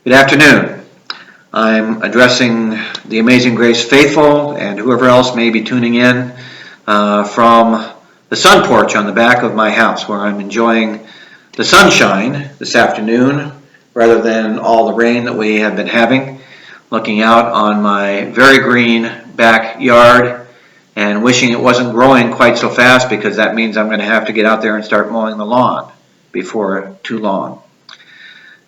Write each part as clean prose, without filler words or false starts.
Good afternoon. I'm addressing the Amazing Grace faithful and whoever else may be tuning in from the sun porch on the back of my house, where I'm enjoying the sunshine this afternoon rather than all the rain that we have been having, looking out on my very green backyard and wishing it wasn't growing quite so fast, because that means I'm going to have to get out there and start mowing the lawn before too long.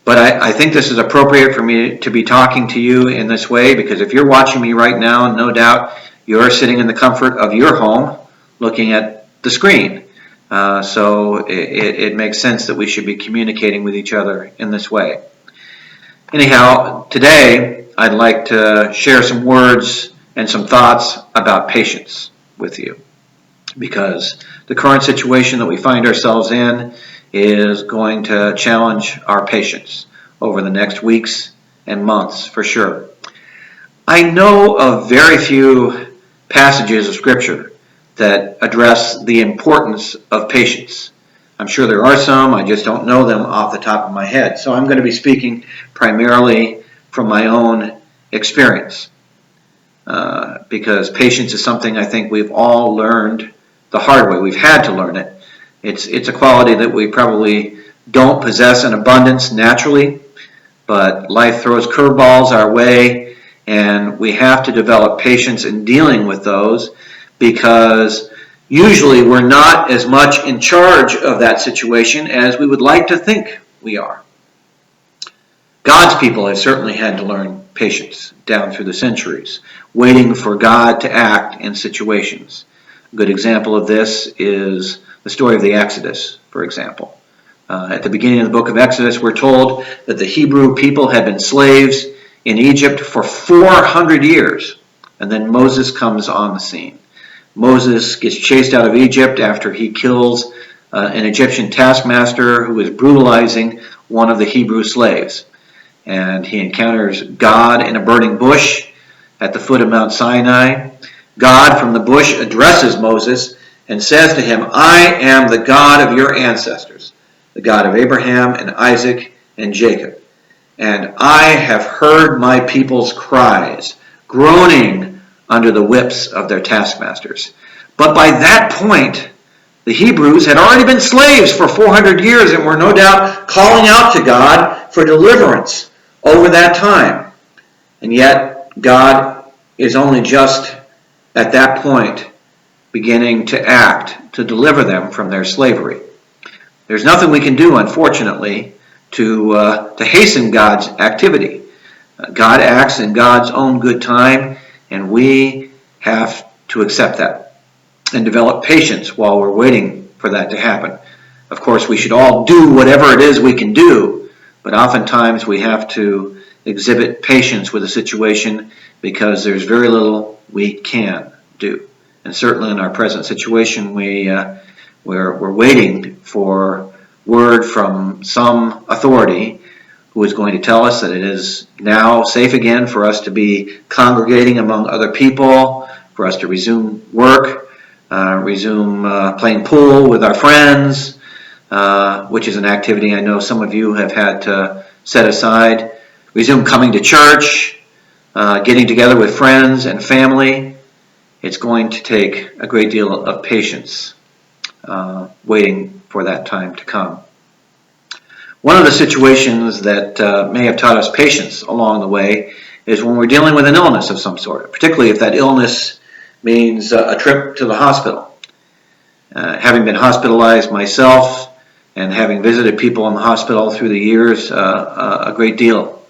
But I think this is appropriate for me to be talking to you in this way, because if you're watching me right now, no doubt you're sitting in the comfort of your home looking at the screen. So it makes sense that we should be communicating with each other in this way. Anyhow, today I'd like to share some words and some thoughts about patience with you, because the current situation that we find ourselves in is going to challenge our patience over the next weeks and months for sure. I know of very few passages of Scripture that address the importance of patience. I'm sure there are some, I just don't know them off the top of my head. So I'm going to be speaking primarily from my own experience, because patience is something I think we've all learned the hard way. We've had to learn it. It's a quality that we probably don't possess in abundance naturally, but life throws curveballs our way, and we have to develop patience in dealing with those, because usually we're not as much in charge of that situation as we would like to think we are. God's people have certainly had to learn patience down through the centuries, waiting for God to act in situations. A good example of this is the story of the Exodus, for example. At the beginning of the book of Exodus, we're told that the Hebrew people had been slaves in Egypt for 400 years, and then Moses comes on the scene. Moses gets chased out of Egypt after he kills an Egyptian taskmaster who is brutalizing one of the Hebrew slaves. And he encounters God in a burning bush at the foot of Mount Sinai. God from the bush addresses Moses and says to him, "I am the God of your ancestors, the God of Abraham and Isaac and Jacob. And I have heard my people's cries, groaning under the whips of their taskmasters." But by that point, the Hebrews had already been slaves for 400 years and were no doubt calling out to God for deliverance over that time. And yet, God is only just at that point beginning to act to deliver them from their slavery. There's nothing we can do, unfortunately, to hasten God's activity. God acts in God's own good time, and we have to accept that and develop patience while we're waiting for that to happen. Of course, we should all do whatever it is we can do, but oftentimes we have to exhibit patience with a situation because there's very little we can do. And certainly in our present situation, we're waiting for word from some authority who is going to tell us that it is now safe again for us to be congregating among other people, for us to resume work, resume playing pool with our friends, which is an activity I know some of you have had to set aside, resume coming to church, getting together with friends and family. It's going to take a great deal of patience waiting for that time to come. One of the situations that may have taught us patience along the way is when we're dealing with an illness of some sort, particularly if that illness means a trip to the hospital. Having been hospitalized myself and having visited people in the hospital through the years a great deal,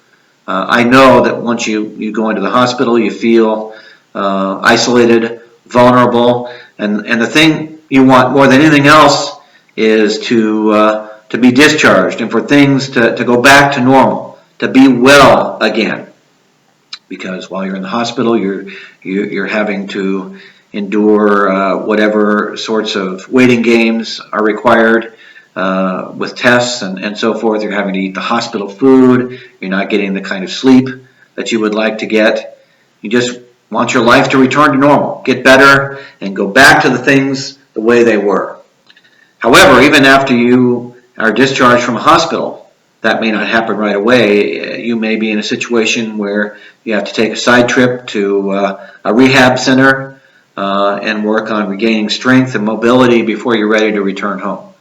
I know that once you go into the hospital, you feel isolated, vulnerable, and the thing you want more than anything else is to be discharged and for things to go back to normal, to be well again. Because while you're in the hospital, you're having to endure whatever sorts of waiting games are required with tests and so forth. You're having to eat the hospital food. You're not getting the kind of sleep that you would like to get. You just want your life to return to normal, get better, and go back to the things the way they were. However, even after you are discharged from a hospital, that may not happen right away. You may be in a situation where you have to take a side trip to a rehab center and work on regaining strength and mobility before you're ready to return home.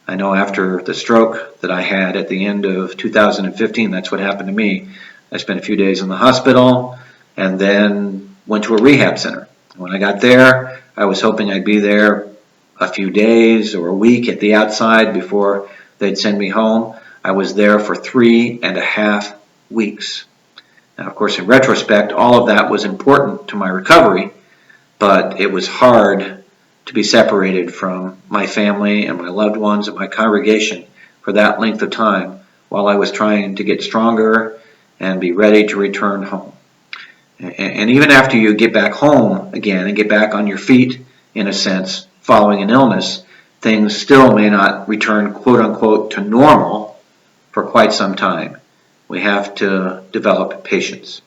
I know after the stroke that I had at the end of 2015, that's what happened to me. I spent a few days in the hospital and then went to a rehab center. When I got there, I was hoping I'd be there a few days or a week at the outside before they'd send me home. I was there for 3.5 weeks. Now, of course, in retrospect, all of that was important to my recovery, but it was hard to be separated from my family and my loved ones and my congregation for that length of time while I was trying to get stronger and be ready to return home. And even after you get back home again and get back on your feet, in a sense, following an illness, things still may not return, quote unquote, to normal for quite some time. We have to develop patience.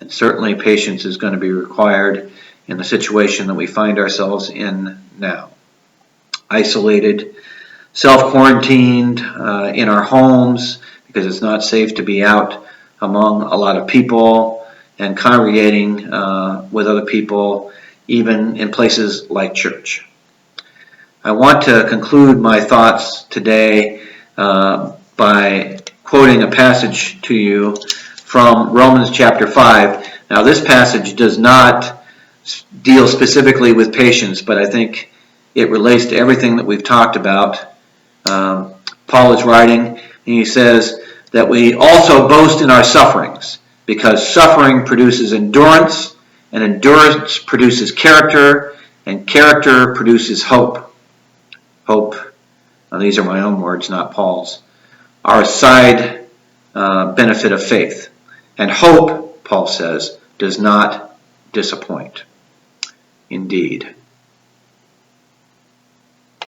And certainly patience is going to be required in the situation that we find ourselves in now. Isolated, self-quarantined in our homes because it's not safe to be out among a lot of people and congregating with other people, even in places like church. I want to conclude my thoughts today by quoting a passage to you from Romans chapter 5. Now, this passage does not deal specifically with patience, but I think it relates to everything that we've talked about. Paul is writing, and he says that we also boast in our sufferings, because suffering produces endurance, and endurance produces character, and character produces hope. Hope, now these are my own words, not Paul's, are a side benefit of faith. And hope, Paul says, does not disappoint. Indeed.